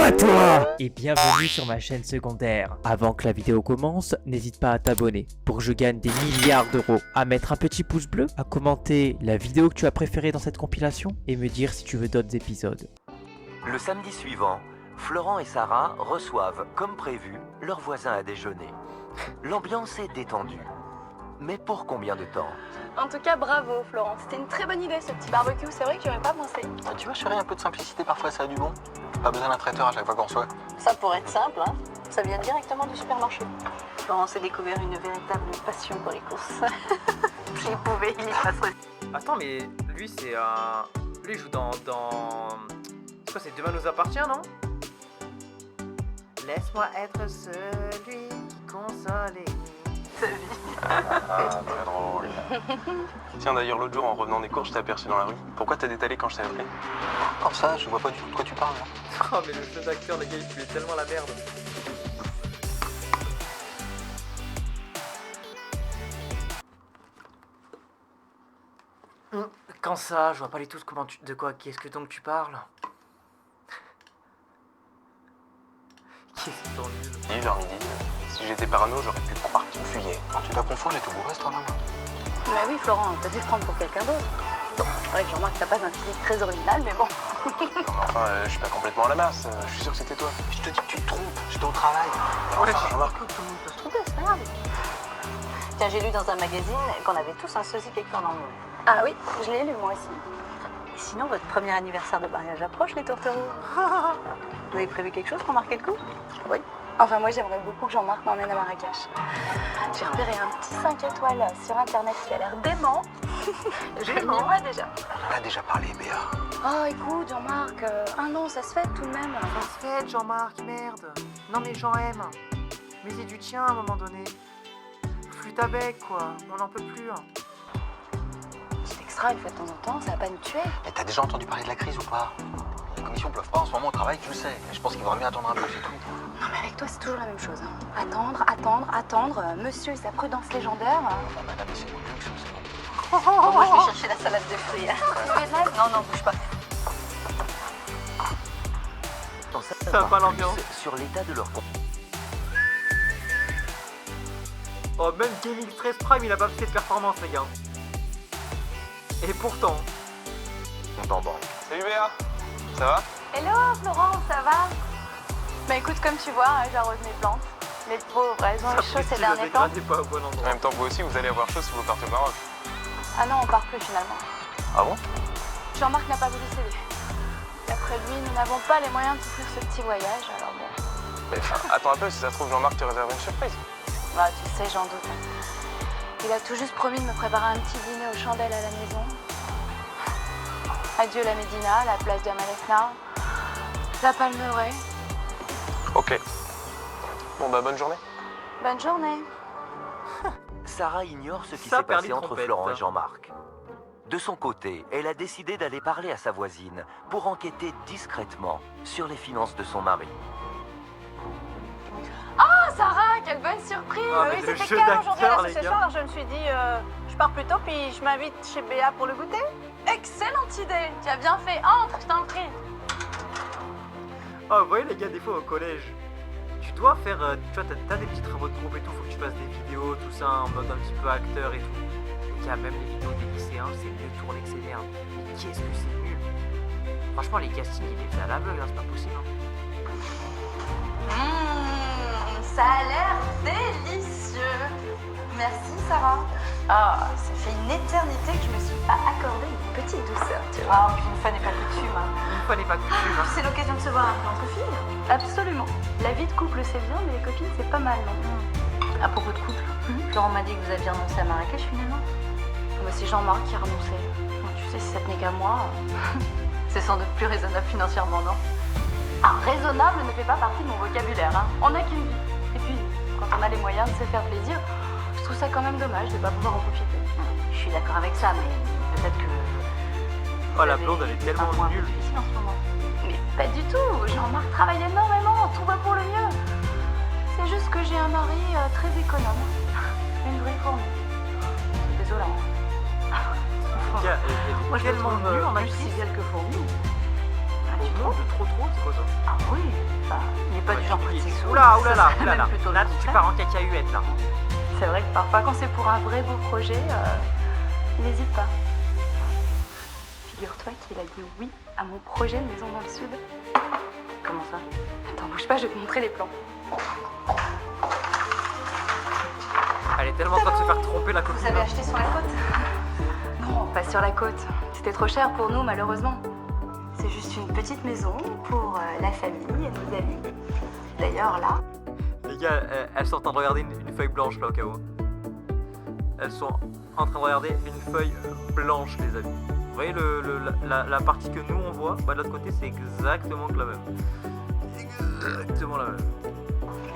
pas toi! Et bienvenue sur ma chaîne secondaire. Avant que la vidéo commence, n'hésite pas à t'abonner pour que je gagne des milliards d'euros, à mettre un petit pouce bleu, à commenter la vidéo que tu as préférée dans cette compilation et me dire si tu veux d'autres épisodes. Le samedi suivant, Florent et Sarah reçoivent, comme prévu, leurs voisins à déjeuner. L'ambiance est détendue. Mais pour combien de temps? En tout cas, bravo Florent, c'était une très bonne idée ce petit barbecue, c'est vrai que j'aurais pas pensé. Tu vois chérie, un peu de simplicité parfois ça a du bon. Pas besoin d'un traiteur à chaque fois qu'on reçoit. Ça pourrait être simple, hein. Ça vient directement du supermarché. Florent s'est découvert une véritable passion pour les courses. S'il pouvait, il y passerait. Attends, mais lui, c'est un. Lui, il joue dans. C'est quoi, c'est Demain nous appartient, non? Laisse-moi être celui qui console et Sa vie. Ah, très drôle. Tiens, d'ailleurs, l'autre jour, en revenant des courses, je t'ai aperçu dans la rue. Pourquoi t'as détalé quand je t'ai appelé? Comme ça, je vois pas du tout de quoi tu parles. Là. Oh, mais le jeu d'acteur, les gars, il puait tellement la merde. Quand ça, je vois pas du tout comment tu. De quoi? Qu'est-ce que donc tu parles? Qu'est-ce que t'en nul? 10h midi. Si j'étais parano, j'aurais pu croire que tu me fuyais. Quand tu dois confondre, j'étais au bourré, toi, là. Mais oui Florent, t'as dû te prendre pour quelqu'un d'autre. Bon, c'est vrai que Jean-Marc t'as pas un physique très original, mais bon. Non, mais enfin, je suis pas complètement à la masse. Je suis sûr que c'était toi. Je te dis que tu te trompes. J'étais au travail. Ouais, Enfin, Jean-Marc. Tout le monde peut se tromper, c'est pas grave. Tiens, j'ai lu dans un magazine qu'on avait tous un sosie quelque part dans le monde. Ah oui, je l'ai lu moi aussi. Et sinon, votre premier anniversaire de mariage approche, les tourtereaux. Vous avez prévu quelque chose pour marquer le coup? Oui. Enfin, moi, j'aimerais beaucoup que Jean-Marc m'emmène à Marrakech. J'ai repéré un petit 5 étoiles sur Internet qui a l'air dément. Je m'y vois déjà. On a déjà parlé, Béa. Oh, écoute, Jean-Marc, un an, ça se fait tout de même. Ça se fait, Jean-Marc, merde. Non, mais Jean aime. Mais c'est du tien à un moment donné. Flûte à bec, quoi. On n'en peut plus. Petit extra, une fois de temps en temps, ça va pas nous tuer. Mais t'as déjà entendu parler de la crise ou pas? Les commissions pleuvent pas en ce moment au travail, tu le sais. Mais je pense qu'il vaudrait mieux attendre un peu, c'est tout. Non, mais avec toi, c'est toujours la même chose. Hein. Attendre. Monsieur et sa prudence légendaire. Enfin, madame, c'est mon luxe, c'est bon. Bon, moi, je vais chercher la salade de fruits. Non, bouge pas. Dans Ça va pas l'ambiance. sur l'état de leur compte. Oh, même Gaming 13 Prime, il a pas fait cette performance, les gars. Et pourtant. En banque. Salut Béa. Ça va? Hello, Florent, ça va? Bah écoute, comme tu vois, j'arrose mes plantes. Les pauvres, elles ont eu chaud ces derniers temps. Pas au bon En endroit. même temps, vous aussi, vous allez avoir chaud si vous partez au Maroc. Ah non, on part plus finalement. Ah bon? Jean-Marc n'a pas voulu céder. D'après lui, nous n'avons pas les moyens de souffrir ce petit voyage, alors bon. Mais enfin, attends un peu, si ça se trouve, Jean-Marc te réserve une surprise. Bah, tu sais, j'en doute. Il a tout juste promis de me préparer un petit dîner aux chandelles à la maison. Adieu la Médina, la place de Malesna, la Palmeraie. Ok. Bon bah, bonne journée. Bonne journée. Sarah ignore ce qui Ça, s'est perdu passé entre trompette. Florent et Jean-Marc. De son côté, elle a décidé d'aller parler à sa voisine pour enquêter discrètement sur les finances de son mari. Oh Sarah, quelle bonne surprise. Ah, mais Oui, le c'était jeu calme aujourd'hui d'acteur, là, les ce gars. soir, alors je me suis dit, je pars plus tôt, puis je m'invite chez Béa pour le goûter. Excellente idée, tu as bien fait, entre, je t'en prie. Oh, vous voyez, les gars, des fois au collège, tu dois faire. Tu vois, t'as des petits travaux de groupe et tout, faut que tu fasses des vidéos, tout ça, en mode un petit peu acteur et tout. Il y a même les vidéos des lycéens, c'est mieux tourné que c'est merde. Mais qu'est-ce que c'est nul! Franchement, les castings, il les fait à l'aveugle, hein, c'est pas possible. Hein. Ça a l'air délicieux. Merci Sarah. Ah, ça fait une éternité que je me suis pas accordé une petite douceur, tu vois. Ah, puis une fois n'est pas coutume. Hein. Une fois n'est pas coutume. Hein. C'est l'occasion de se voir un peu entre filles. Absolument. La vie de couple c'est bien, mais les copines c'est pas mal, non? À propos de couple, Florent m'a dit que vous aviez renoncé à Marrakech finalement. Mais c'est Jean-Marc qui a renoncé. Bon, tu sais, si ça tenait qu'à moi, c'est sans doute plus raisonnable financièrement, non? Ah, raisonnable ne fait pas partie de mon vocabulaire, hein. On n'a qu'une vie. Et puis, quand on a les moyens de se faire plaisir, je trouve ça quand même dommage de ne pas pouvoir en profiter. Je suis d'accord avec ça, mais peut-être que... Oh, la blonde, elle est tellement nulle. Difficile en ce moment. Mais pas du tout. Jean-Marc travaille énormément. Tout va pour le mieux. C'est juste que j'ai un mari très économe. Une vraie fourmi. C'est désolant. Gars, Moi, je me tellement trouve nulle en plus actrice. civile que fourmi. Ah, Au tu monde trouves? de trop, c'est quoi ça? Ah oui. pas du genre près de ses sous. Oula, Ça là, serait même plutôt le Là, tu contraire. pars en cacahuète, là. C'est vrai que parfois, quand c'est pour un vrai beau projet, il n'hésite pas. Figure-toi qu'il a dit oui à mon projet de maison dans le sud. Comment ça? Attends, bouge pas, je vais te montrer les plans. Elle est tellement en train de se faire tromper la copine. Vous avez acheté sur la côte? Non, pas sur la côte. C'était trop cher pour nous, malheureusement. C'est juste une petite maison pour la famille et nos amis. D'ailleurs, là, Les gars, elles sont en train de regarder une feuille blanche, là, au cas où. Elles sont en train de regarder une feuille blanche, les amis. Vous voyez la partie que nous, on voit? Bah, de l'autre côté, c'est exactement que la même. Exactement la même.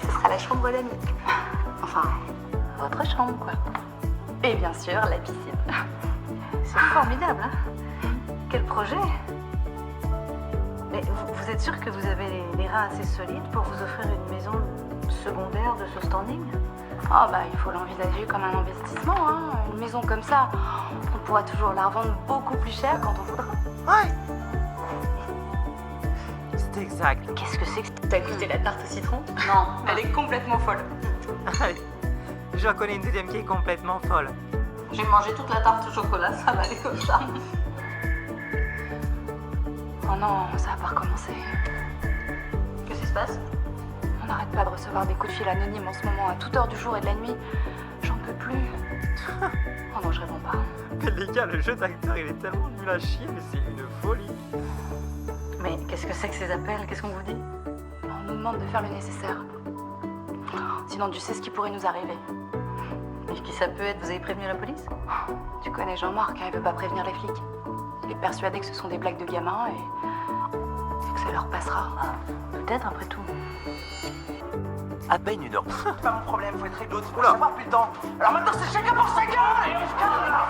ce sera la chambre d'amis. Enfin, votre chambre, quoi. Et bien sûr, la piscine. C'est formidable, hein? Quel projet! Mais vous êtes sûr que vous avez les reins assez solides pour vous offrir une maison secondaire de ce standing? Ah bah il faut l'envisager comme un investissement, hein. Une maison comme ça, on pourra toujours la revendre beaucoup plus cher quand on voudra. Ouais! C'est exact. Qu'est-ce que c'est que t'as goûté la tarte au citron? Non, elle est complètement folle. J'en connais une deuxième qui est complètement folle. J'ai mangé toute la tarte au chocolat, ça va aller comme ça. Oh non, ça va pas recommencer. Qu'est-ce qui se passe? On n'arrête pas de recevoir des coups de fil anonymes en ce moment, à toute heure du jour et de la nuit. J'en peux plus. Oh non, je réponds pas. Mais les gars, le jeu d'acteur, il est tellement nul à chier, mais c'est une folie. Mais qu'est-ce que c'est que ces appels? Qu'est-ce qu'on vous dit? On nous demande de faire le nécessaire. Sinon, tu sais ce qui pourrait nous arriver. Mais qui ça peut être? Vous avez prévenu la police? Tu connais Jean-Marc, hein, il veut pas prévenir les flics. Il est persuadé que ce sont des blagues de gamins et que ça leur passera. Peut-être après tout. À peine une heure. C'est pas mon problème, faut être réglo, tu peux savoir depuis le temps. Alors maintenant c'est chacun pour sa gueule et on se calme là.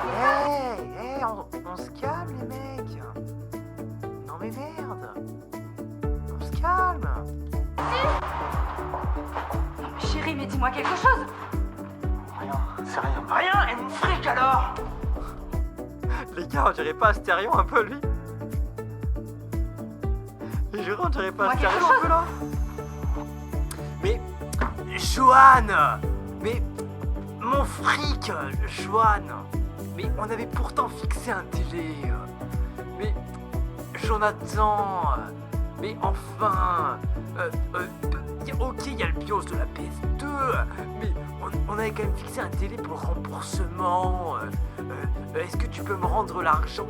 Hey, on se calme les mecs. Non mais merde. On se calme. Non mais chérie, mais dis-moi quelque chose. Rien, c'est rien. Rien et mon fric alors. Les gars, on dirait pas Astérion un peu lui? Les jurés, on dirait pas Moi, quelque Astérion un chose. peu là? Mais Joanne! Mais mon fric, Joanne! Mais on avait pourtant fixé un délai. Mais Jonathan! Mais enfin! Ok, il y a le BIOS de la PS2, mais on avait quand même fixé un délai pour le remboursement. Est-ce que tu peux me rendre l'argent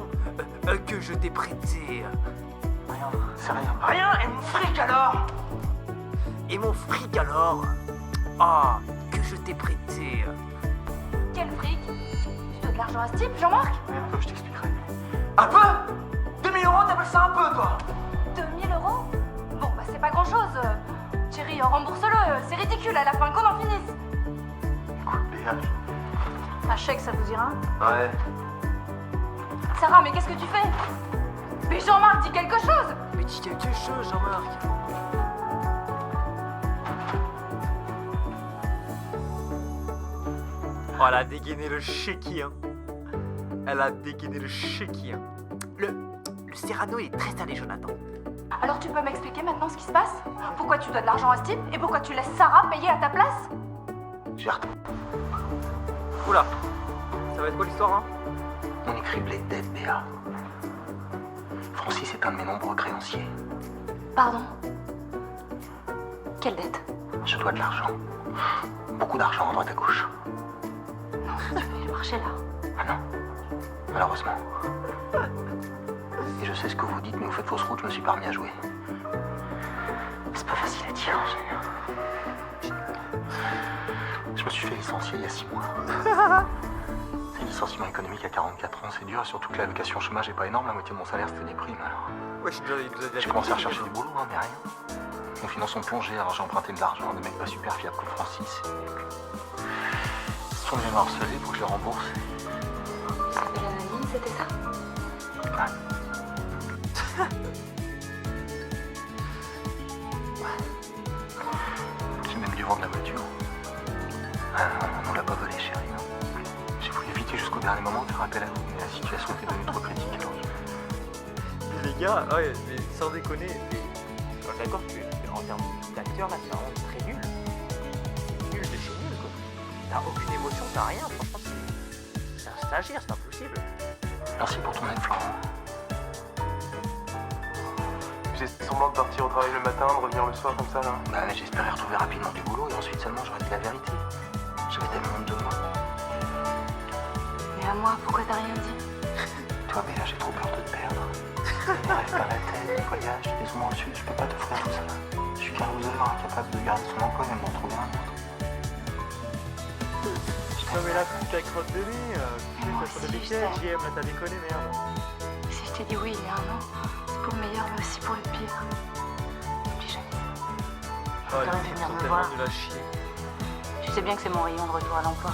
que je t'ai prêté? Rien, c'est rien. Rien et mon fric alors. Et mon fric alors? Ah, que je t'ai prêté. Quel fric? Tu dois de l'argent à ce type, Jean-Marc? Mais un peu, je t'expliquerai. Un peu? 2000 €, t'appelles ça un peu toi? 2000 €? Bon, bah c'est pas grand-chose. Chérie, rembourse-le, c'est ridicule à la fin qu'on en finisse. Écoute, Béa. Un chèque, ça vous ira? Ouais. Sarah, mais qu'est-ce que tu fais? Mais Jean-Marc, dis quelque chose! Mais dis quelque chose, Jean-Marc. Oh, elle a dégainé le chéquier. Hein. Elle a dégainé le chéquier. Hein. Le Cyrano est très salé, Jonathan. Alors tu peux m'expliquer maintenant ce qui se passe? Pourquoi tu dois de l'argent à ce type? Et pourquoi tu laisses Sarah payer à ta place? Gère Oula, ça va être quoi l'histoire, hein? on est criblé de dettes, Béa. Francis est un de mes nombreux créanciers. Pardon? Quelle dette? Je dois de l'argent. Beaucoup d'argent à droite à gauche. Non, tu fais le marché là. Ah non, malheureusement. Et je sais ce que vous dites, mais vous faites fausse route, je me suis pas remis à jouer. C'est pas facile à dire. Je me suis fait licencier il y a 6 mois. C'est le licenciement économique à 44 ans, c'est dur, et surtout que l'allocation chômage est pas énorme, la moitié de mon salaire c'était des primes alors. Ouais, J'ai commencé à rechercher du boulot, hein, mais rien. Mon finances ont plongé, alors j'ai emprunté de l'argent à des mecs pas super fiables comme Francis. Ils sont venus m'harceler pour que je les rembourse. Et l'anonyme, c'était ça? Ouais. J'ai même dû vendre la voiture. On l'a pas volée, chérie. Non. J'ai voulu éviter jusqu'au dernier moment de faire appel à vous, mais la situation était devenue trop critique. Alors Mais les gars, ouais, mais sans déconner, d'accord que en termes d'acteur, acteur là, c'est vraiment très nul. C'est nul de chez nul quoi. T'as aucune émotion, t'as rien, franchement c'est un stagiaire, c'est pas possible. Merci pour ton aide, Florent. J'ai semblant de partir au travail le matin, de revenir le soir comme ça là. Bah, j'espérais retrouver rapidement du boulot et ensuite seulement j'aurais dit la vérité. J'avais tellement honte de moi. Mais à moi, pourquoi t'as rien dit? Toi, Béa, j'ai trop peur de te perdre. Ne rêve pas la tête, les voyages, les maisons dans le sud, je peux pas t'offrir tout ça. Je suis qu'un loser incapable de garder son emploi et même d'en trouver un autre. Non mais là, t'as crotte de nez, tu Moi fais ça sur aussi, des je pièges, sais. JM, là t'as déconné, merde. Si je t'ai dit oui il y a un an, c'est pour le meilleur mais aussi pour le pire. N'oublie jamais. Oh, Faudrait les films venir sont me tellement voir. nuls à chier. Tu sais bien que c'est mon rayon de retour à l'emploi.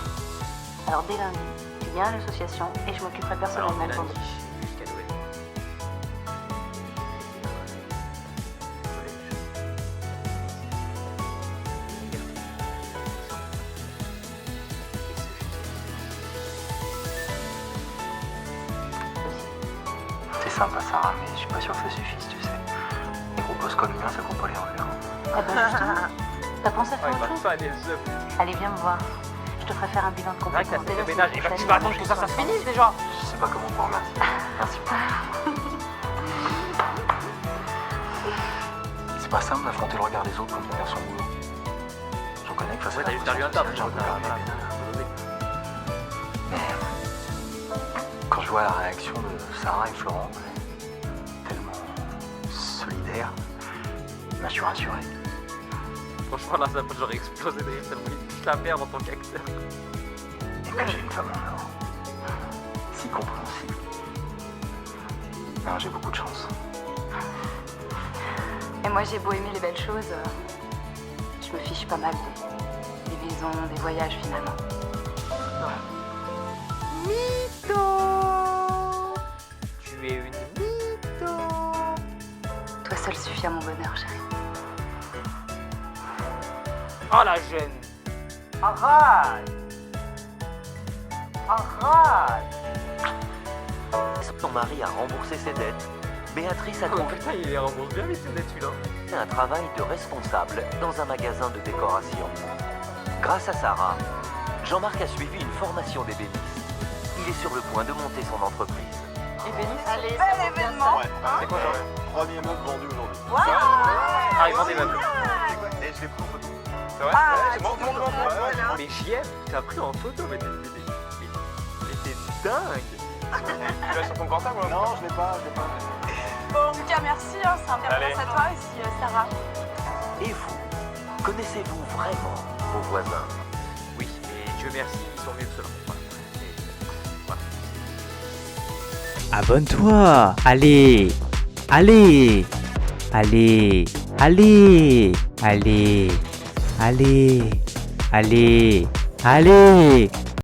Alors dès lundi, tu viens à l'association et je m'occuperai personnellement de ton lundi, dos. jusqu'à Noël. C'est sympa, Sarah, mais je suis pas sûr que ça suffise, tu sais. Les gros boss comme le mien, ça court pas les rues. Eh ben justement, t'as pensé à Oh, faire il autre va chose? pas les œufs. Allez, viens me voir. Je te ferai faire un bilan de C'est vrai que t'as compétences. fait le ménage, et bah tu vas attendre que ça se finisse déjà. Je sais pas comment te remercier. Merci beaucoup. C'est pas simple d'affronter le regard des autres quand on perd son boulot. Je reconnais que face à Ouais, la t'as juste perdu un taf, j'ai un peu voilà, perdu les voilà. pédales. Mais quand je vois la réaction de Sarah et Florent, tellement solidaire, je suis rassuré. Franchement là, j'aurais explosé de rire tellement il pique la merde en tant qu'acteur. Et que j'ai une femme en or. Si compréhensible. Non, j'ai beaucoup de chance. Et moi j'ai beau aimer les belles choses, je me fiche pas mal des maisons, des voyages finalement. Mytho! Tu es une mytho! Toi seul suffit à mon bonheur, chérie. Oh la jeune! Arrête! Arrête! Son mari a remboursé ses dettes. Béatrice a Oh confié putain, il les rembourse bien vite ces dettes celui-là. un travail de responsable dans un magasin de décoration. Grâce à Sarah, Jean-Marc a suivi une formation d'ébéniste. Il est sur le point de monter son entreprise. Allez, bel événement. C'est quoi genre? Premier meuble vendu aujourd'hui. Ah, ils vendent des meubles. Et je l'ai pris en photo. C'est vrai? Ah, Ouais, c'est bon, c'est bon, c'est bon. Mais JM, tu t'as pris en photo, mais t'es dingue! Tu l'as sur ton portable ou Non, je l'ai pas, je l'ai pas. Bon, en tout cas, merci, hein, c'est un peu Allez. grâce à toi aussi, Sarah. Et vous, connaissez-vous vraiment vos voisins? Oui, mais Dieu merci, ils sont mieux que cela. Voilà. Abonne-toi. Allez. Allez. Allez. Allez. Allez. Allez. Allez. Allez.